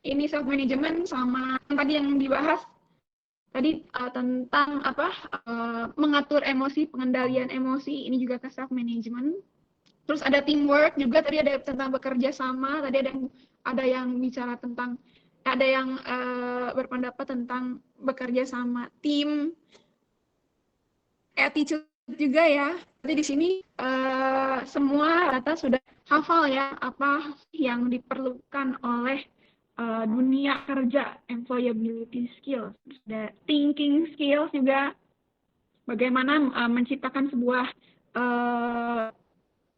ini self management sama tadi yang dibahas tadi tentang mengatur emosi, pengendalian emosi, ini juga ke self management. Terus ada teamwork juga, tadi ada tentang bekerja sama, tadi ada yang bicara tentang, ada yang berpendapat tentang bekerja sama tim, attitude juga ya. Jadi di sini semua data sudah hafal ya apa yang diperlukan oleh dunia kerja, employability skills, ada thinking skills juga, bagaimana menciptakan sebuah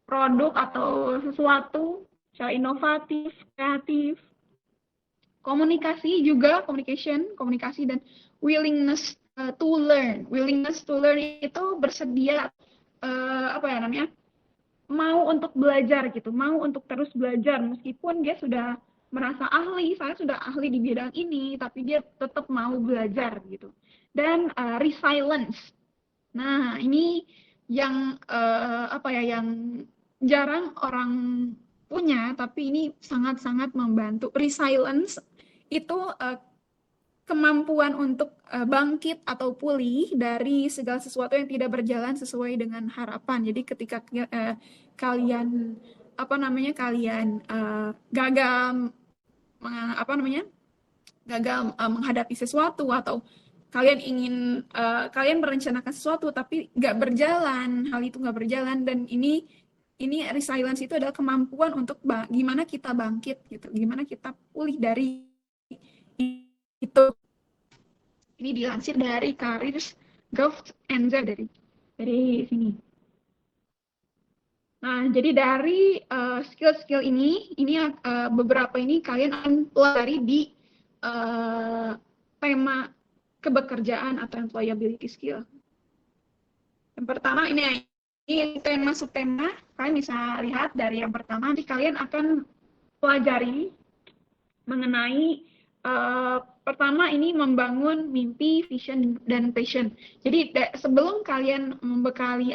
produk atau sesuatu secara inovatif, kreatif, komunikasi juga, komunikasi dan willingness to learn. Willingness to learn itu bersedia mau untuk belajar gitu, mau untuk terus belajar meskipun dia sudah merasa ahli, saya sudah ahli di bidang ini, tapi dia tetap mau belajar gitu. Dan resilience. Nah, ini yang yang jarang orang punya, tapi ini sangat-sangat membantu. Resilience itu kemampuan untuk bangkit atau pulih dari segala sesuatu yang tidak berjalan sesuai dengan harapan. Jadi ketika kalian gagal menghadapi sesuatu, atau kalian merencanakan sesuatu tapi nggak berjalan, hal itu nggak berjalan, dan ini resilience itu adalah kemampuan untuk gimana kita bangkit gitu, gimana kita pulih dari itu. Ini dilansir dari Careers Growth and dari sini. Nah, jadi dari skill-skill ini beberapa ini kalian akan pelajari di tema kebekerjaan atau employability skill. Yang pertama ini tema subtema, kalian bisa lihat dari yang pertama, nanti kalian akan pelajari mengenai pertama ini membangun mimpi, vision, dan passion. Jadi sebelum kalian membekali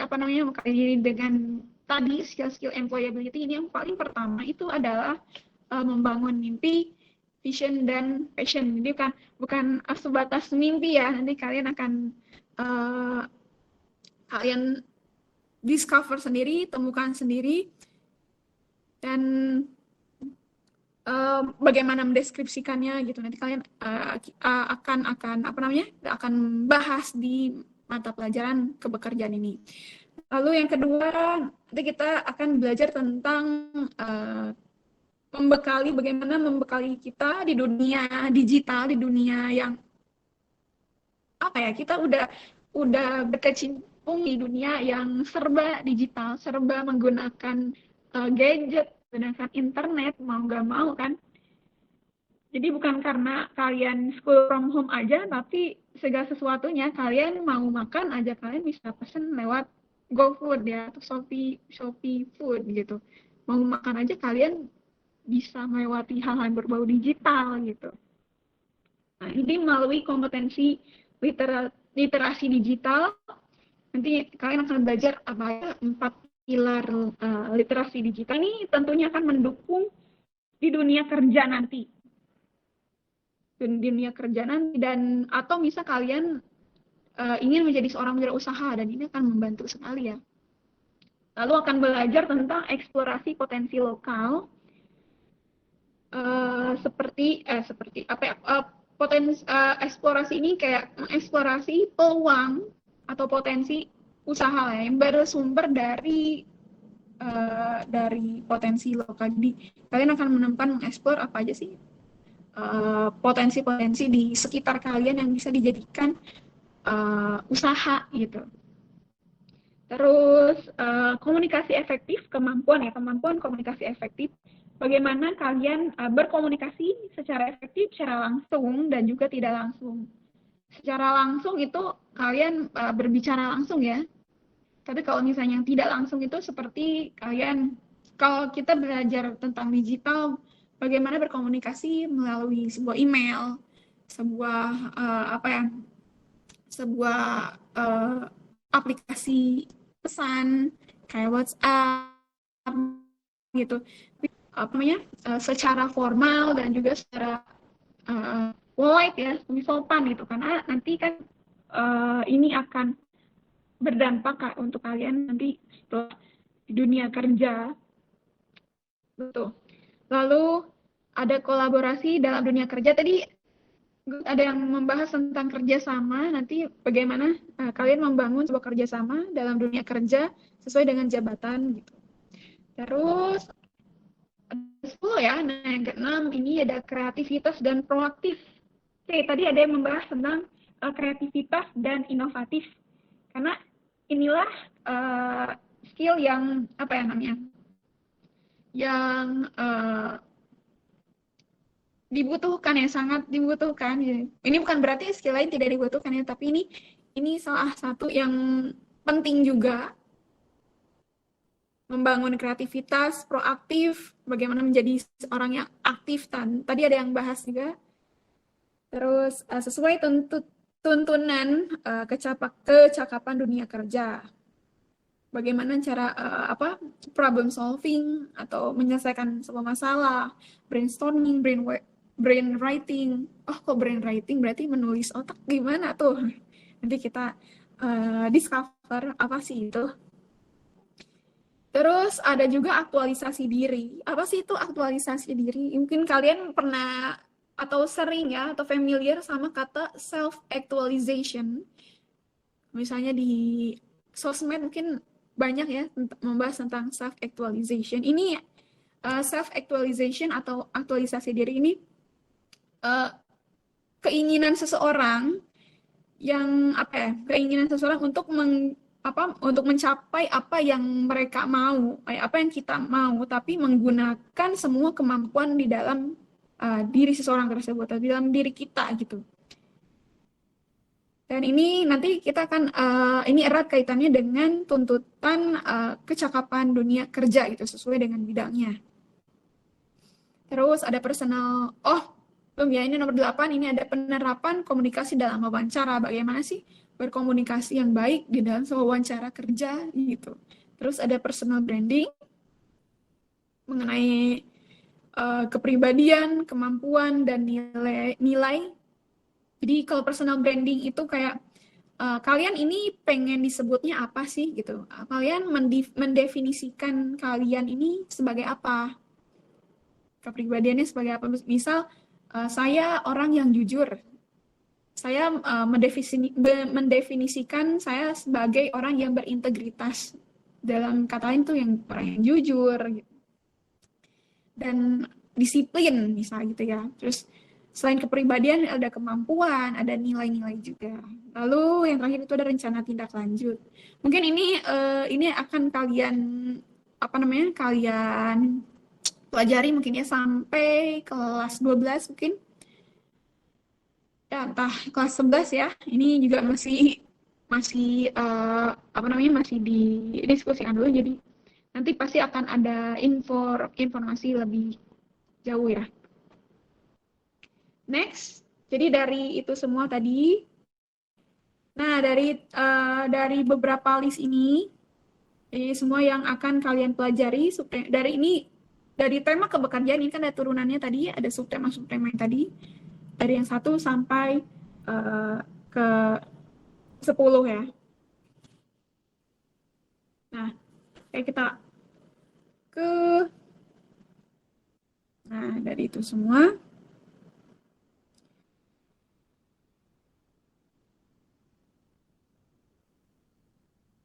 diri dengan tadi skill-skill employability, ini yang paling pertama itu adalah membangun mimpi, vision, dan passion. Jadi bukan sebatas mimpi ya, nanti kalian akan kalian discover sendiri, temukan sendiri, dan bagaimana mendeskripsikannya gitu. Nanti kalian akan bahas di mata pelajaran kebekerjaan ini. Lalu yang kedua, nanti kita akan belajar tentang bagaimana membekali kita di dunia digital, di dunia yang kita udah berkecimpung di dunia yang serba digital, serba menggunakan gadget, menggunakan internet, mau nggak mau kan. Jadi bukan karena kalian school from home aja, tapi segala sesuatunya kalian mau makan aja kalian bisa pesen lewat GoFood ya, atau Shopee Food gitu. Mau makan aja kalian bisa melewati hal-hal berbau digital gitu. Nah, ini melalui kompetensi literasi digital. Nanti kalian akan belajar 4 pilar literasi digital. Ini tentunya akan mendukung di dunia kerja nanti. Dan atau misal kalian ingin menjadi seorang wirausaha, dan ini akan membantu sekali ya. Lalu akan belajar tentang eksplorasi potensi lokal, eksplorasi ini kayak mengeksplorasi peluang atau potensi usaha yang bersumber dari potensi lokal. Jadi kalian akan menemukan mengeksplor apa aja sih potensi-potensi di sekitar kalian yang bisa dijadikan usaha gitu. Terus komunikasi efektif, kemampuan komunikasi efektif. Bagaimana kalian berkomunikasi secara efektif, secara langsung dan juga tidak langsung. Secara langsung itu kalian berbicara langsung ya. Tapi kalau misalnya yang tidak langsung itu seperti kalau kita belajar tentang digital, bagaimana berkomunikasi melalui sebuah email, sebuah aplikasi pesan kayak WhatsApp gitu, secara formal dan juga secara polite ya, lebih sopan gitu, karena nanti kan ini akan berdampak untuk kalian nanti setelah di dunia kerja. Betul. Lalu ada kolaborasi dalam dunia kerja. Tadi ada yang membahas tentang kerjasama, nanti bagaimana kalian membangun sebuah kerjasama dalam dunia kerja sesuai dengan jabatan gitu. Terus ada 10 ya, nah yang keenam ini ada kreativitas dan proaktif. Oke, tadi ada yang membahas tentang kreativitas dan inovatif, karena inilah skill yang apa ya namanya, yang dibutuhkan ya, sangat dibutuhkan. Ini bukan berarti skill lain tidak dibutuhkan ya, tapi ini salah satu yang penting juga. Membangun kreativitas, proaktif, bagaimana menjadi seorang yang aktif. Tadi ada yang bahas juga. Terus sesuai tuntunan kecakapan dunia kerja. Bagaimana cara problem solving atau menyelesaikan sebuah masalah, brainstorming, brainwriting. Oh, kok brainwriting berarti menulis otak, gimana tuh? Nanti kita discover apa sih itu. Terus ada juga aktualisasi diri. Apa sih itu aktualisasi diri? Mungkin kalian pernah atau sering ya, atau familiar sama kata self-actualization. Misalnya di sosmed mungkin banyak ya membahas tentang self-actualization. Ini self-actualization atau aktualisasi diri ini keinginan seseorang yang keinginan seseorang untuk mencapai apa yang mereka mau, apa yang kita mau, tapi menggunakan semua kemampuan di dalam diri seseorang tersebut, atau di dalam diri kita gitu. Dan ini nanti kita akan, ini erat kaitannya dengan tuntutan kecakapan dunia kerja gitu, sesuai dengan bidangnya. Terus ada personal, belum ya, ini nomor 8, ini ada penerapan komunikasi dalam wawancara. Bagaimana sih berkomunikasi yang baik di dalam wawancara kerja gitu. Terus ada personal branding, mengenai kepribadian, kemampuan, dan nilai. Jadi kalau personal branding itu kayak kalian ini pengen disebutnya apa sih gitu. Kalian mendefinisikan kalian ini sebagai apa. Kepribadiannya sebagai apa. Misal saya orang yang jujur. Saya mendefinisikan saya sebagai orang yang berintegritas. Dalam kata lain tuh yang orang yang jujur gitu. Dan disiplin misalnya gitu ya. Terus selain kepribadian ada kemampuan, ada nilai-nilai juga. Lalu yang terakhir itu ada rencana tindak lanjut. Mungkin ini akan kalian kalian pelajari mungkin ya sampai kelas 12 mungkin. Ya entah kelas 11 ya. Ini juga masih masih didiskusikan dulu, jadi nanti pasti akan ada informasi lebih jauh ya. Next, jadi dari itu semua tadi, nah dari beberapa list ini, jadi semua yang akan kalian pelajari dari tema kebekerjaan ini kan ada turunannya tadi, ada subtema-subtema yang tadi, dari yang 1 sampai ke 10 ya. Nah, kita dari itu semua.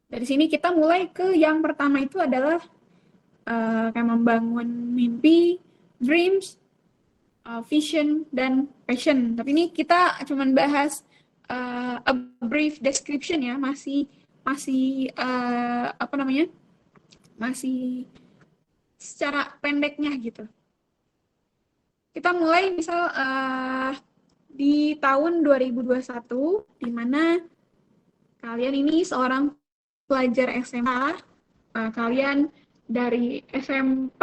Dari sini kita mulai ke yang pertama itu adalah kayak membangun mimpi, dreams, vision, dan passion. Tapi ini kita cuma bahas a brief description ya, masih masih secara pendeknya gitu. Kita mulai misal di tahun 2021, di mana kalian ini seorang pelajar SMA, kalian dari SMP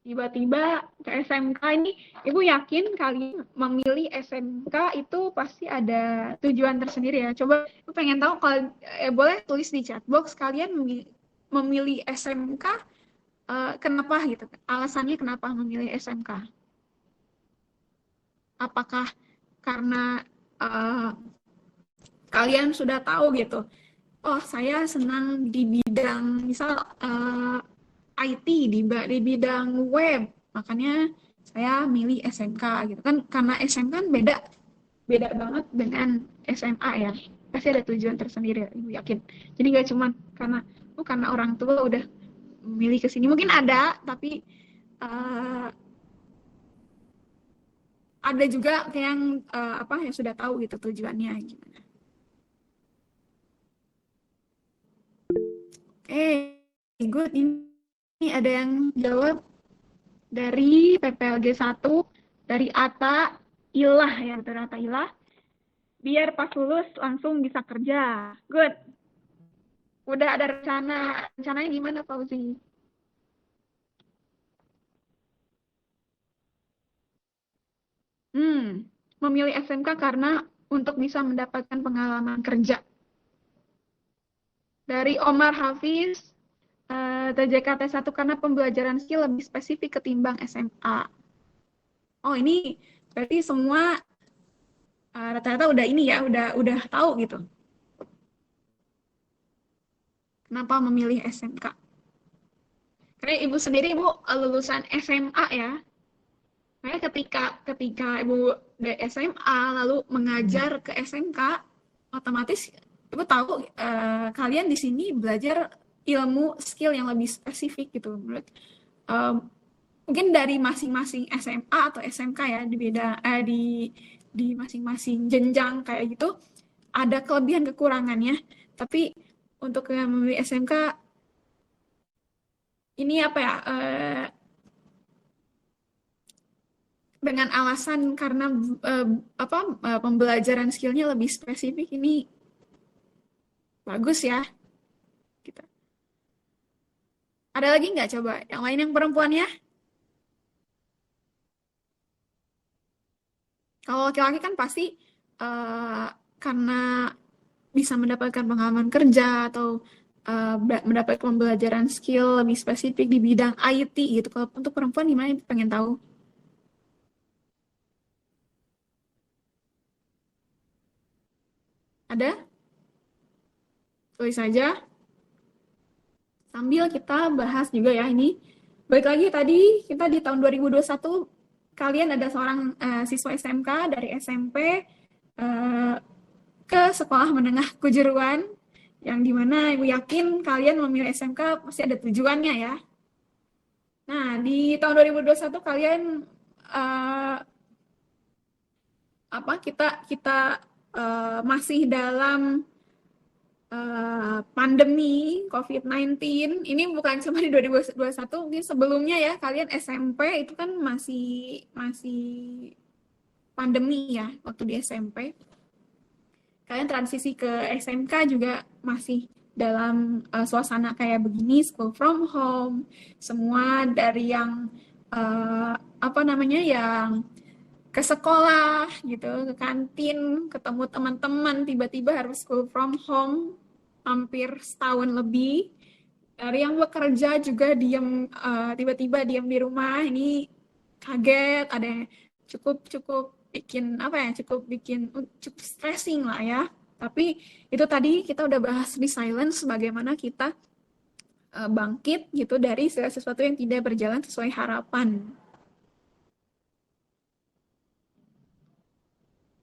tiba-tiba ke SMK ini, Ibu yakin kalian memilih SMK itu pasti ada tujuan tersendiri ya. Coba Ibu pengen tahu, kalau boleh tulis di chat box kalian memilih SMK kenapa gitu, alasannya kenapa memilih SMK. Apakah karena kalian sudah tahu gitu, oh saya senang di bidang misal IT, di bidang web, makanya saya milih SMK gitu kan, karena SMK kan beda banget dengan SMA ya, pasti ada tujuan tersendiri, Ibu yakin. Jadi nggak cuma karena orang tua udah milih ke sini, mungkin ada, tapi ada juga yang yang sudah tahu gitu tujuannya gimana. Good. Ini ada yang jawab dari PPLG 1, dari Ata Ilah ya, dari Ata Ilah. Biar pas lulus langsung bisa kerja. Good. Udah ada rencana. Rencananya gimana, Fauzi? Memilih SMK karena untuk bisa mendapatkan pengalaman kerja. Dari Omar Hafiz, TJK T1 karena pembelajaran skill lebih spesifik ketimbang SMA. Oh, ini berarti semua rata-rata udah ini ya, udah tahu gitu. Kenapa memilih SMK? Karena Ibu sendiri Ibu lulusan SMA ya. Karena ketika Ibu dari SMA lalu mengajar ke SMK, otomatis Ibu tahu kalian di sini belajar ilmu skill yang lebih spesifik gitu. Mungkin dari masing-masing SMA atau SMK ya, di masing-masing jenjang kayak gitu ada kelebihan kekurangannya. Tapi untuk yang memilih SMK ini dengan alasan karena pembelajaran skillnya lebih spesifik, ini bagus ya. Gitu. Ada lagi nggak coba yang lain yang perempuan ya? Kalau laki-laki kan pasti karena bisa mendapatkan pengalaman kerja atau mendapat pembelajaran skill lebih spesifik di bidang IT gitu. Kalau untuk perempuan gimana? Pengen tahu. Ada? Tulis saja. Sambil kita bahas juga ya ini. Baik lagi tadi kita di tahun 2021 kalian ada seorang siswa SMK dari SMP ke sekolah menengah kejuruan, yang dimana Ibu yakin kalian memilih SMK pasti ada tujuannya ya. Nah, di tahun 2021 kalian kita masih dalam pandemi COVID-19. Ini bukan cuma di 2021, mungkin sebelumnya ya, kalian SMP itu kan masih pandemi ya, waktu di SMP. Kalian transisi ke SMK juga masih dalam suasana kayak begini, school from home, semua dari yang yang ke sekolah gitu, ke kantin, ketemu teman-teman, tiba-tiba harus school from home hampir setahun lebih. Dari yang bekerja juga tiba-tiba diam di rumah, ini kaget, ada yang cukup bikin cukup stressing lah ya. Tapi itu tadi kita udah bahas di silence, bagaimana kita bangkit gitu dari segala sesuatu yang tidak berjalan sesuai harapan.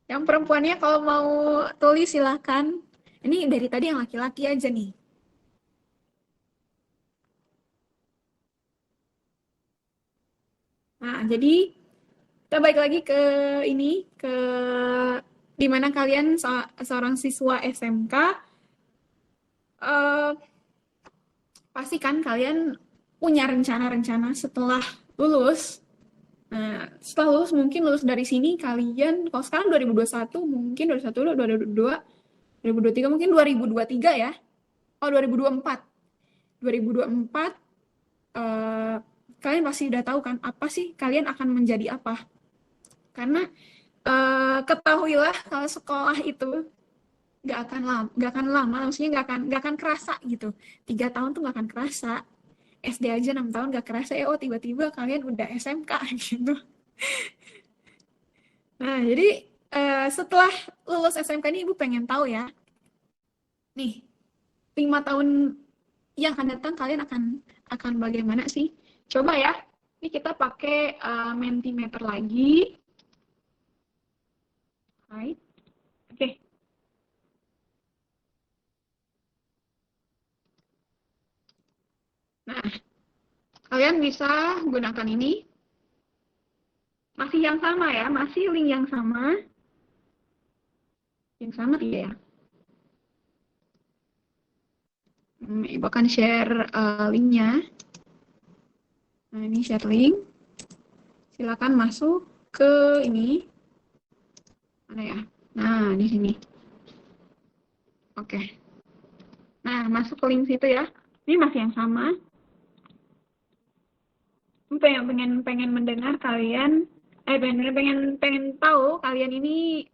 Yang perempuannya kalau mau tulis silahkan. Ini dari tadi yang laki-laki aja nih. Nah, jadi kita balik lagi ke di mana kalian seorang siswa SMK, pasti kan kalian punya rencana-rencana setelah lulus. Nah, setelah lulus mungkin lulus dari sini kalian, kalau sekarang 2021 mungkin 2021, 2022, 2023 mungkin 2023 ya. Oh, 2024. 2024 kalian pasti udah tahu kan apa sih kalian akan menjadi apa. Karena ketahuilah kalau sekolah itu nggak akan lama, maksudnya nggak akan kerasa gitu. 3 tahun tuh nggak akan kerasa. SD aja 6 tahun nggak kerasa ya, oh tiba-tiba kalian udah SMK gitu. Nah, jadi setelah lulus SMK ini Ibu pengen tahu ya, nih 5 tahun yang akan datang kalian akan bagaimana sih? Coba ya, ini kita pakai Mentimeter lagi. Hai. Oke. Nah, kalian bisa gunakan ini. Masih yang sama ya, masih link yang sama. Yang sama tidak ya? Ibu akan share linknya. Nah, ini share link. Silakan masuk ke ini. Mana ya? Nah, di sini. Oke. Nah, masuk ke link situ ya. Ini masih yang sama. Pengen mendengar kalian, pengen tahu kalian ini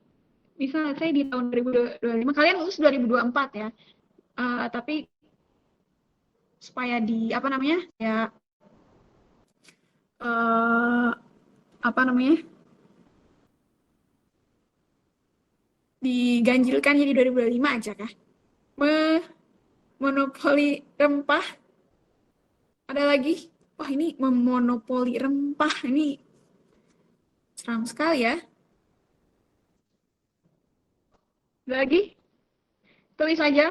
bisa saya di tahun 2025, kalian lulus 2024 ya. Tapi supaya di apa namanya ya apa namanya diganjilkan jadi 2025 aja kah? Monopoli rempah. Ada lagi. Wah, ini memonopoli rempah. Ini seram sekali ya. Ada lagi? Tulis saja.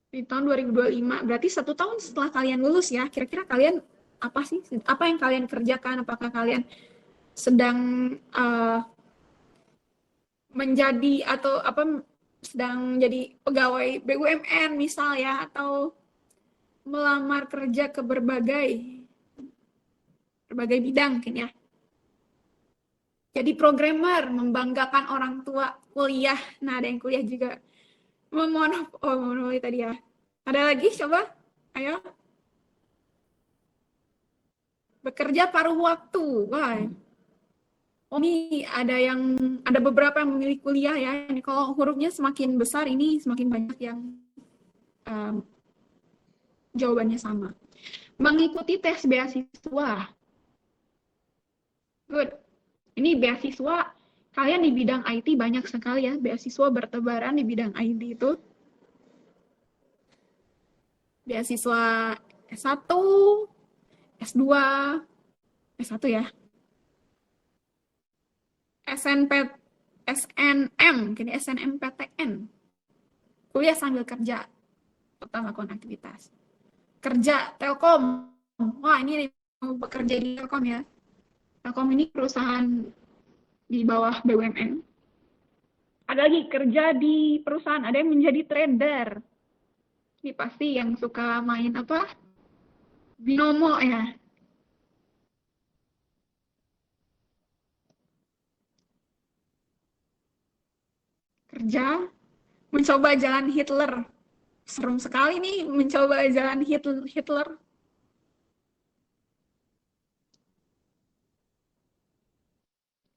Di tahun 2025. Berarti 1 tahun setelah kalian lulus ya. Kira-kira kalian apa sih? Apa yang kalian kerjakan? Apakah kalian sedang menjadi atau apa sedang jadi pegawai BUMN misal ya, atau melamar kerja ke berbagai bidang mungkin ya. Jadi programmer, membanggakan orang tua, kuliah. Nah, ada yang kuliah juga. Memonopoli tadi ya. Ada lagi coba? Ayo. Bekerja paruh waktu. Wah. Oh, ini ada beberapa yang memilih kuliah ya. Ini kalau hurufnya semakin besar ini semakin banyak yang um, jawabannya sama. Mengikuti tes beasiswa. Good. Ini beasiswa, kalian di bidang IT banyak sekali ya, beasiswa bertebaran di bidang IT itu. Beasiswa S1, S2, S1 ya. SNP, SNM, jadi SNMPTN. Kuliah sambil kerja, atau melakukan aktivitas. Kerja, Telkom. Wah, ini mau bekerja di Telkom ya. Telkom ini perusahaan di bawah BUMN. Ada lagi kerja di perusahaan, ada yang menjadi trader. Ini pasti yang suka main apa? Binomo ya. Kerja, mencoba jalan Hitler. Serem sekali nih mencoba jalan Hitler.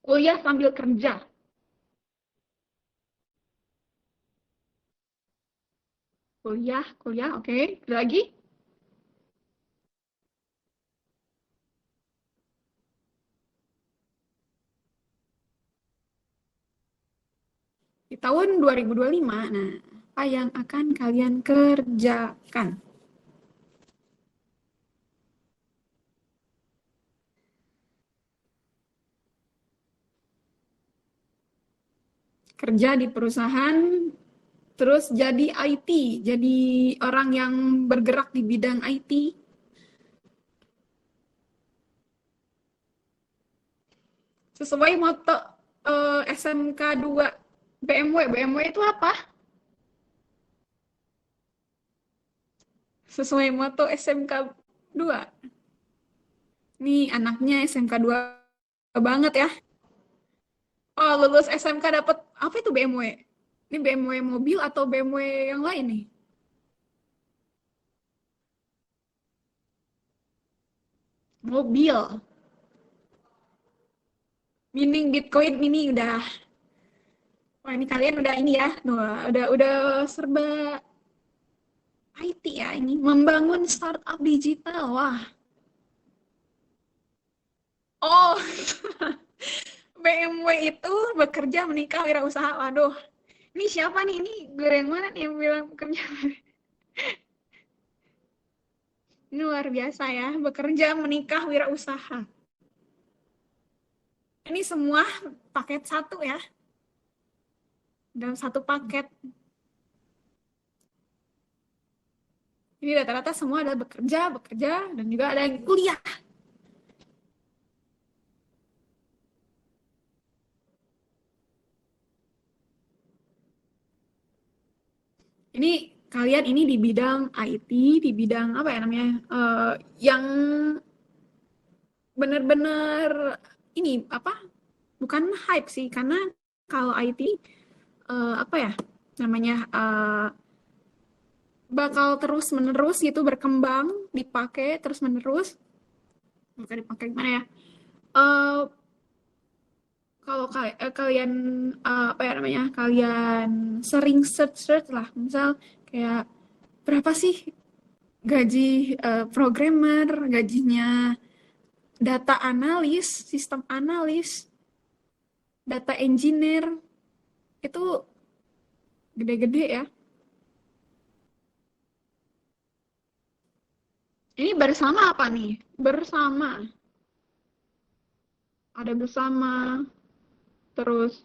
Kuliah sambil kerja. Kuliah, oke. Ada lagi? Di tahun 2025, nah, apa yang akan kalian kerjakan? Kerja di perusahaan, terus jadi IT, jadi orang yang bergerak di bidang IT. Sesuai moto SMK 2 BMW. BMW itu apa? Sesuai moto SMK 2. Nih anaknya SMK 2 banget ya. Oh, lulus SMK dapat apa itu BMW? Ini BMW mobil atau BMW yang lain nih? Mobil. Mining Bitcoin ini udah. Wah, ini kalian udah ini ya. Udah serba IT ya ini. Membangun startup digital. Wah. Oh, BMW itu bekerja menikah wirausaha. Waduh, ini siapa nih? Ini gue yang mana nih yang bilang bekerja? Ini luar biasa ya, bekerja menikah wirausaha. Ini semua paket satu ya, dalam satu paket. Ini rata-rata semua ada bekerja, dan juga ada yang kuliah. Ini kalian ini di bidang IT, di bidang apa ya namanya, yang benar-benar ini apa? Bukan hype sih, karena kalau IT apa ya namanya bakal terus menerus gitu berkembang, dipakai terus menerus. Bukan dipakai gimana ya? Eh, kalau kalian apa ya namanya? Kalian sering search lah, misal kayak berapa sih gaji programmer, gajinya data analis, sistem analis, data engineer itu gede-gede ya. Ini bersama apa nih? Bersama. Ada bersama, terus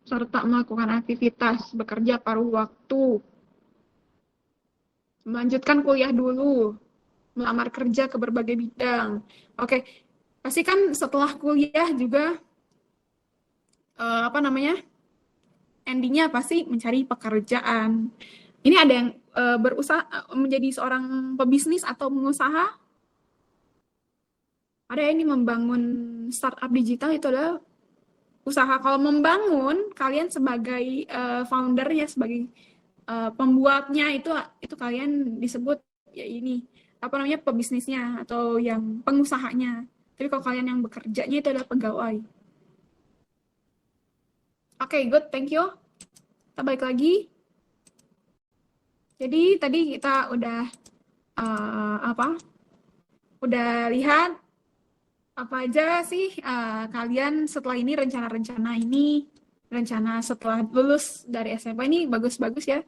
serta melakukan aktivitas bekerja paruh waktu, melanjutkan kuliah dulu, melamar kerja ke berbagai bidang. Oke, pasti kan setelah kuliah juga apa namanya? Endingnya pasti mencari pekerjaan. Ini ada yang berusaha menjadi seorang pebisnis atau pengusaha. Ada yang ini membangun startup digital itu adalah usaha. Kalau membangun, kalian sebagai foundernya, sebagai pembuatnya itu kalian disebut ya ini apa namanya pebisnisnya atau yang pengusahanya. Tapi kalau kalian yang bekerjanya itu adalah pegawai. Oke, good, thank you. Kita balik lagi. Jadi tadi kita udah apa? Udah lihat apa aja sih kalian setelah ini rencana-rencana ini, rencana setelah lulus dari SMP ini bagus-bagus ya.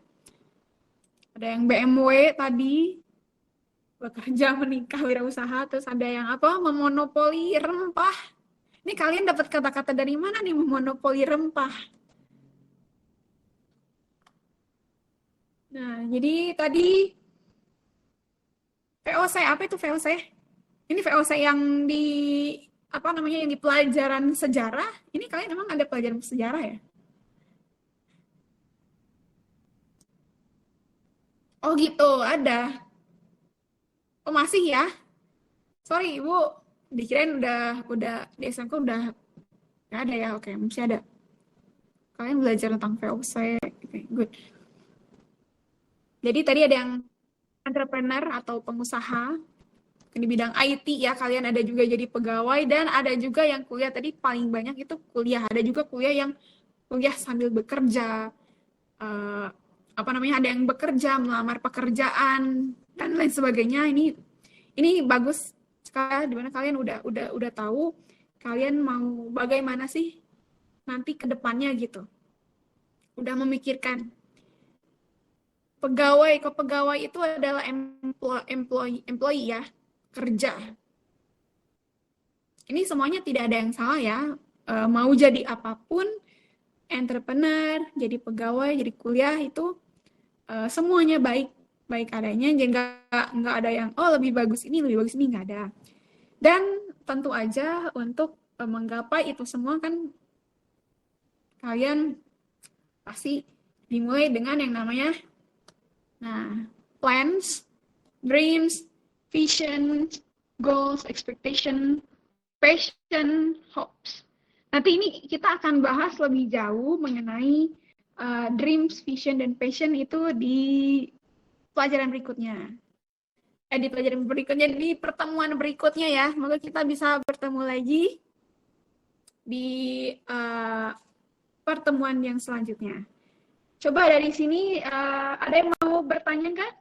Ada yang BMW tadi, bekerja menikah wirausaha, terus ada yang apa memonopoli rempah. Ini kalian dapat kata-kata dari mana nih memonopoli rempah? Nah, jadi tadi VOC apa itu VOC? Ini VOC yang di apa namanya yang di pelajaran sejarah. Ini kalian emang ada pelajaran sejarah ya? Oh gitu, ada. Oh masih ya? Sorry Ibu, dikirain udah di SMK udah nggak ada ya? Oke, masih ada. Kalian belajar tentang VOC. Oke, good. Jadi tadi ada yang entrepreneur atau pengusaha di bidang IT ya, kalian ada juga jadi pegawai dan ada juga yang kuliah. Tadi paling banyak itu kuliah. Ada juga kuliah yang kuliah sambil bekerja. Eh, apa namanya? Ada yang bekerja, melamar pekerjaan dan lain sebagainya. Ini bagus sekali di mana kalian udah tahu kalian mau bagaimana sih nanti ke depannya gitu. Udah memikirkan pegawai, kepegawai itu adalah employee ya, kerja. Ini semuanya tidak ada yang salah ya. Mau jadi apapun, entrepreneur, jadi pegawai, jadi kuliah itu semuanya baik baik adanya. Jadi nggak ada yang oh lebih bagus ini nggak ada. Dan tentu aja untuk menggapai itu semua kan kalian pasti dimulai dengan yang namanya plans, dreams, vision, goals, expectation, passion, hopes. Nanti ini kita akan bahas lebih jauh mengenai dreams, vision, dan passion itu di pelajaran berikutnya. Di pelajaran berikutnya, di pertemuan berikutnya ya. Semoga kita bisa bertemu lagi di pertemuan yang selanjutnya. Coba dari sini ada yang mau bertanya kan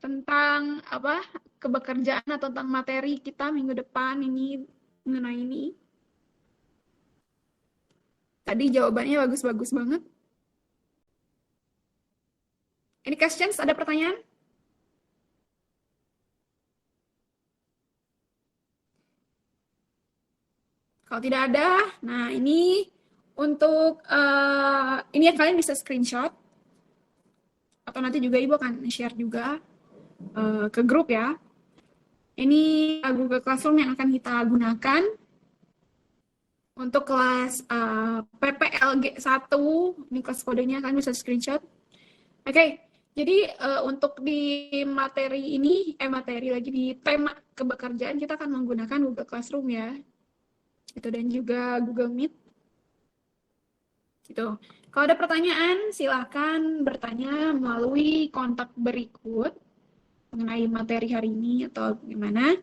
tentang apa kebekerjaan atau tentang materi kita minggu depan ini mengenai ini? Tadi jawabannya bagus-bagus banget. Any questions? Ada pertanyaan? Kalau tidak ada, nah ini untuk ini ya kalian bisa screenshot atau nanti juga Ibu akan share juga ke grup ya. Ini Google Classroom yang akan kita gunakan untuk kelas PPLG 1. Ini kelas kodenya kalian bisa screenshot. Oke, jadi untuk di materi ini, materi lagi di tema kebekerjaan kita akan menggunakan Google Classroom ya. Itu dan juga Google Meet. Gitu. Kalau ada pertanyaan, silahkan bertanya melalui kontak berikut mengenai materi hari ini atau gimana.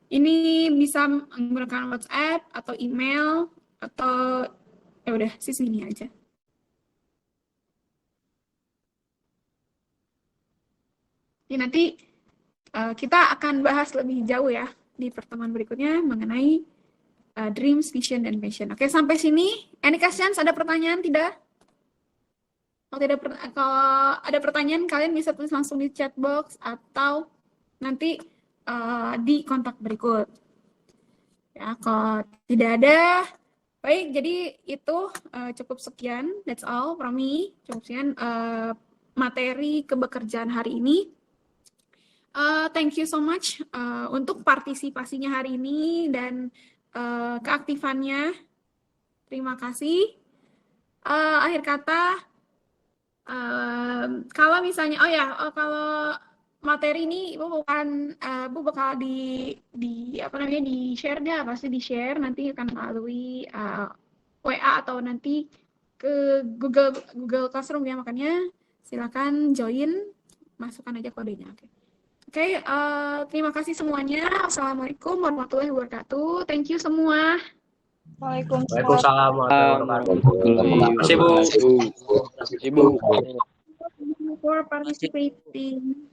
Ini bisa menggunakan WhatsApp atau email atau ya udah sini aja. Jadi nanti kita akan bahas lebih jauh ya di pertemuan berikutnya mengenai dreams, vision, dan passion. Oke, sampai sini. Any questions? Ada pertanyaan? Tidak? Kalau ada pertanyaan, kalian bisa tulis langsung di chat box atau nanti di kontak berikut. Ya, kalau tidak ada, baik. Jadi itu cukup sekian. That's all from me. Cukup sekian materi kebekerjaan hari ini. Thank you so much untuk partisipasinya hari ini dan keaktifannya. Terima kasih. Akhir kata, kalau misalnya, kalau materi ini Bu bakal di apa namanya di share dah, pasti di share nanti akan melalui WA atau nanti ke Google Classroom ya, makanya silakan join, masukkan aja kodenya. Oke, terima kasih semuanya. Assalamualaikum warahmatullahi wabarakatuh. Thank you semua. Waalaikumsalam warahmatullahi wabarakatuh. Terima kasih, Bu. For participating.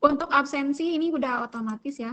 Untuk absensi ini udah otomatis ya.